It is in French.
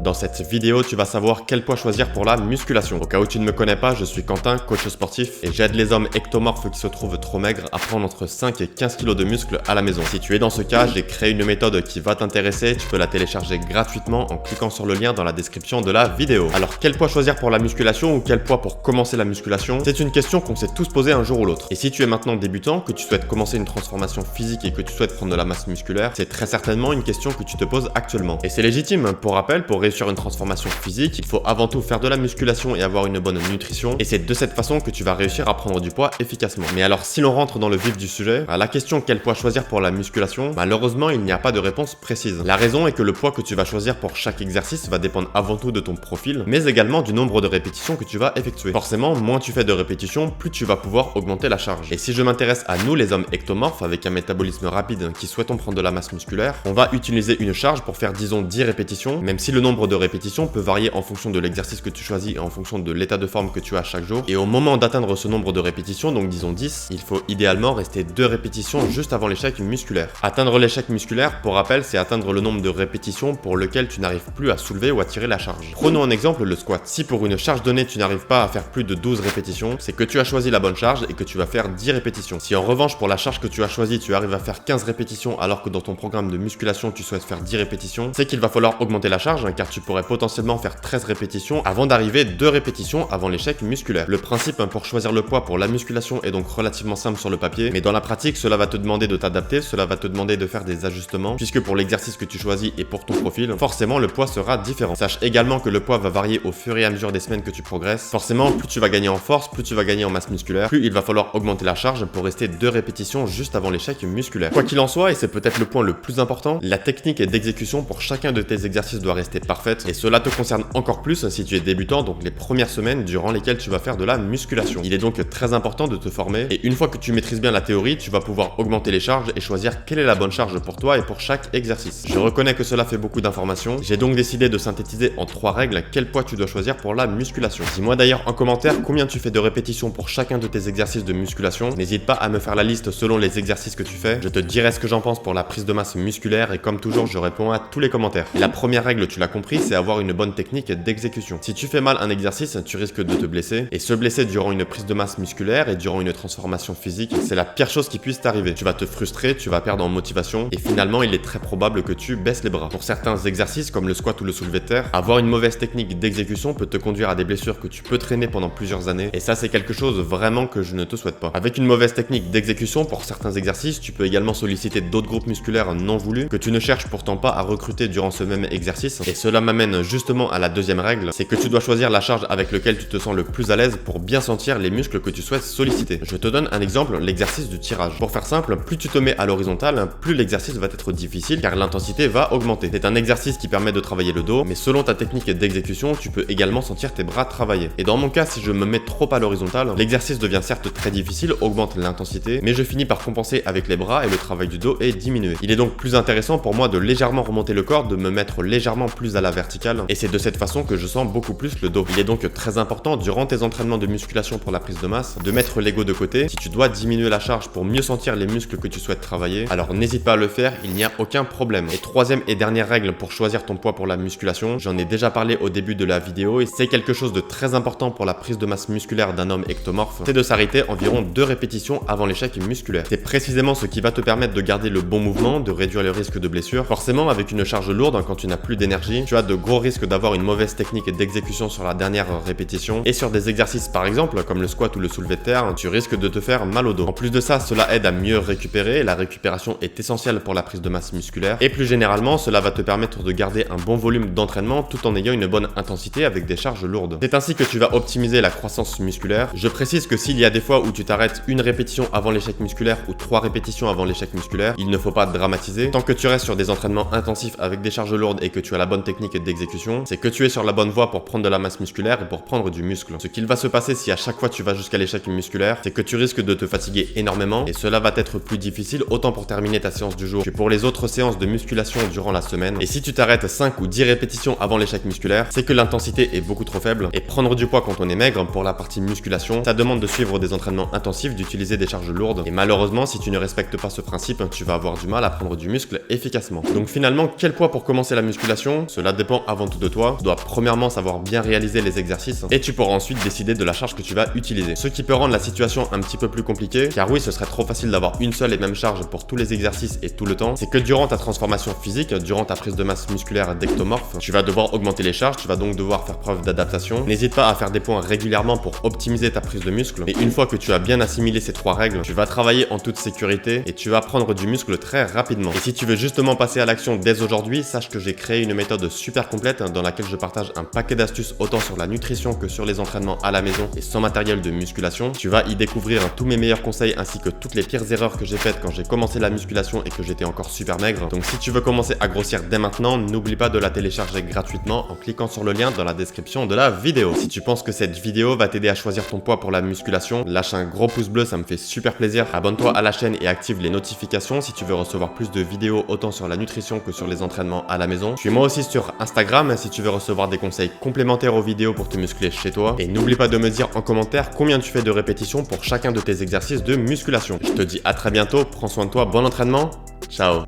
Dans cette vidéo, tu vas savoir quel poids choisir pour la musculation. Au cas où tu ne me connais pas, je suis Quentin, coach sportif, et j'aide les hommes ectomorphes qui se trouvent trop maigres à prendre entre 5 et 15 kg de muscles à la maison. Si tu es dans ce cas, j'ai créé une méthode qui va t'intéresser. Tu peux la télécharger gratuitement en cliquant sur le lien dans la description de la vidéo. Alors, quel poids choisir pour la musculation ou quel poids pour commencer la musculation? C'est une question qu'on s'est tous posée un jour ou l'autre. Et si tu es maintenant débutant, que tu souhaites commencer une transformation physique et que tu souhaites prendre de la masse musculaire, c'est très certainement une question que tu te poses actuellement. Et c'est légitime. Pour rappel, pour réussir une transformation physique, il faut avant tout faire de la musculation et avoir une bonne nutrition, et c'est de cette façon que tu vas réussir à prendre du poids efficacement. Mais alors, si l'on rentre dans le vif du sujet, à la question quel poids choisir pour la musculation, malheureusement il n'y a pas de réponse précise. La raison est que le poids que tu vas choisir pour chaque exercice va dépendre avant tout de ton profil, mais également du nombre de répétitions que tu vas effectuer. Forcément, moins tu fais de répétitions, plus tu vas pouvoir augmenter la charge. Et si je m'intéresse à nous les hommes ectomorphes avec un métabolisme rapide qui souhaitons prendre de la masse musculaire, on va utiliser une charge pour faire disons 10 répétitions, même si le nombre de répétitions peut varier en fonction de l'exercice que tu choisis et en fonction de l'état de forme que tu as chaque jour. Et au moment d'atteindre ce nombre de répétitions, donc disons 10, il faut idéalement rester 2 répétitions juste avant l'échec musculaire. Atteindre l'échec musculaire, pour rappel, c'est atteindre le nombre de répétitions pour lequel tu n'arrives plus à soulever ou à tirer la charge. Prenons un exemple, le squat. Si pour une charge donnée tu n'arrives pas à faire plus de 12 répétitions, c'est que tu as choisi la bonne charge et que tu vas faire 10 répétitions. Si en revanche pour la charge que tu as choisie, tu arrives à faire 15 répétitions alors que dans ton programme de musculation tu souhaites faire 10 répétitions, c'est qu'il va falloir augmenter la charge car tu pourrais potentiellement faire 13 répétitions avant d'arriver 2 répétitions avant l'échec musculaire. Le principe pour choisir le poids pour la musculation est donc relativement simple sur le papier, mais dans la pratique, cela va te demander de t'adapter, cela va te demander de faire des ajustements, puisque pour l'exercice que tu choisis et pour ton profil, forcément le poids sera différent. Sache également que le poids va varier au fur et à mesure des semaines que tu progresses. Forcément, plus tu vas gagner en force, plus tu vas gagner en masse musculaire, plus il va falloir augmenter la charge pour rester 2 répétitions juste avant l'échec musculaire. Quoi qu'il en soit, et c'est peut-être le point le plus important, la technique d'exécution pour chacun de tes exercices doit rester parfaite, et cela te concerne encore plus si tu es débutant, donc les premières semaines durant lesquelles tu vas faire de la musculation. Il est donc très important de te former, et une fois que tu maîtrises bien la théorie, tu vas pouvoir augmenter les charges et choisir quelle est la bonne charge pour toi et pour chaque exercice. Je reconnais que cela fait beaucoup d'informations, j'ai donc décidé de synthétiser en 3 règles quel poids tu dois choisir pour la musculation. Dis-moi d'ailleurs en commentaire combien tu fais de répétitions pour chacun de tes exercices de musculation, n'hésite pas à me faire la liste selon les exercices que tu fais, je te dirai ce que j'en pense pour la prise de masse musculaire et comme toujours je réponds à tous les commentaires. Et la première règle, tu l'as compris, c'est avoir une bonne technique d'exécution. Si tu fais mal un exercice, tu risques de te blesser, et se blesser durant une prise de masse musculaire et durant une transformation physique, c'est la pire chose qui puisse t'arriver. Tu vas te frustrer, tu vas perdre en motivation, et finalement il est très probable que tu baisses les bras. Pour certains exercices comme le squat ou le soulevé de terre, avoir une mauvaise technique d'exécution peut te conduire à des blessures que tu peux traîner pendant plusieurs années, et ça c'est quelque chose vraiment que je ne te souhaite pas. Avec une mauvaise technique d'exécution pour certains exercices, tu peux également solliciter d'autres groupes musculaires non voulus que tu ne cherches pourtant pas à recruter durant ce même exercice, et cela m'amène justement à la deuxième règle, c'est que tu dois choisir la charge avec laquelle tu te sens le plus à l'aise pour bien sentir les muscles que tu souhaites solliciter. Je te donne un exemple, l'exercice du tirage. Pour faire simple, plus tu te mets à l'horizontale, plus l'exercice va être difficile car l'intensité va augmenter. C'est un exercice qui permet de travailler le dos, mais selon ta technique d'exécution, tu peux également sentir tes bras travailler. Et dans mon cas, si je me mets trop à l'horizontale, l'exercice devient certes très difficile, augmente l'intensité, mais je finis par compenser avec les bras et le travail du dos est diminué. Il est donc plus intéressant pour moi de légèrement remonter le corps, de me mettre légèrement plus à la verticale, et c'est de cette façon que je sens beaucoup plus le dos. Il est donc très important durant tes entraînements de musculation pour la prise de masse de mettre l'ego de côté. Si tu dois diminuer la charge pour mieux sentir les muscles que tu souhaites travailler, alors n'hésite pas à le faire, il n'y a aucun problème. Et troisième et dernière règle pour choisir ton poids pour la musculation, j'en ai déjà parlé au début de la vidéo et c'est quelque chose de très important pour la prise de masse musculaire d'un homme ectomorphe, c'est de s'arrêter environ 2 répétitions avant l'échec musculaire. C'est précisément ce qui va te permettre de garder le bon mouvement, de réduire le risque de blessure. Forcément, avec une charge lourde, quand tu n'as plus d'énergie, tu as de gros risques d'avoir une mauvaise technique d'exécution sur la dernière répétition, et sur des exercices par exemple comme le squat ou le soulevé de terre, tu risques de te faire mal au dos. En plus de ça, cela aide à mieux récupérer, la récupération est essentielle pour la prise de masse musculaire, et plus généralement, cela va te permettre de garder un bon volume d'entraînement tout en ayant une bonne intensité avec des charges lourdes. C'est ainsi que tu vas optimiser la croissance musculaire. Je précise que s'il y a des fois où tu t'arrêtes une répétition avant l'échec musculaire ou 3 répétitions avant l'échec musculaire, il ne faut pas dramatiser. Tant que tu restes sur des entraînements intensifs avec des charges lourdes et que tu as la bonne technique d'exécution, c'est que tu es sur la bonne voie pour prendre de la masse musculaire et pour prendre du muscle. Ce qu'il va se passer si à chaque fois tu vas jusqu'à l'échec musculaire, c'est que tu risques de te fatiguer énormément et cela va être plus difficile autant pour terminer ta séance du jour que pour les autres séances de musculation durant la semaine. Et si tu t'arrêtes 5 ou 10 répétitions avant l'échec musculaire, c'est que l'intensité est beaucoup trop faible et prendre du poids quand on est maigre pour la partie musculation, ça demande de suivre des entraînements intensifs, d'utiliser des charges lourdes et malheureusement si tu ne respectes pas ce principe, tu vas avoir du mal à prendre du muscle efficacement. Donc finalement, quel poids pour commencer la musculation? Cela Cela dépend avant tout de toi. Tu dois premièrement savoir bien réaliser les exercices et tu pourras ensuite décider de la charge que tu vas utiliser. Ce qui peut rendre la situation un petit peu plus compliquée, car oui, ce serait trop facile d'avoir une seule et même charge pour tous les exercices et tout le temps, c'est que durant ta transformation physique, durant ta prise de masse musculaire d'ectomorphe, tu vas devoir augmenter les charges, tu vas donc devoir faire preuve d'adaptation. N'hésite pas à faire des points régulièrement pour optimiser ta prise de muscle. Et une fois que tu as bien assimilé ces 3 règles, tu vas travailler en toute sécurité et tu vas prendre du muscle très rapidement. Et si tu veux justement passer à l'action dès aujourd'hui, sache que j'ai créé une méthode super complète dans laquelle je partage un paquet d'astuces autant sur la nutrition que sur les entraînements à la maison et sans matériel de musculation. Tu vas y découvrir tous mes meilleurs conseils ainsi que toutes les pires erreurs que j'ai faites quand j'ai commencé la musculation et que j'étais encore super maigre. Donc si tu veux commencer à grossir dès maintenant, n'oublie pas de la télécharger gratuitement en cliquant sur le lien dans la description de la vidéo. Si tu penses que cette vidéo va t'aider à choisir ton poids pour la musculation, lâche un gros pouce bleu, ça me fait super plaisir. Abonne-toi à la chaîne et active les notifications si tu veux recevoir plus de vidéos autant sur la nutrition que sur les entraînements à la maison. Suis-moi aussi sur Instagram si tu veux recevoir des conseils complémentaires aux vidéos pour te muscler chez toi. Et n'oublie pas de me dire en commentaire combien tu fais de répétitions pour chacun de tes exercices de musculation. Je te dis à très bientôt, prends soin de toi, bon entraînement, ciao.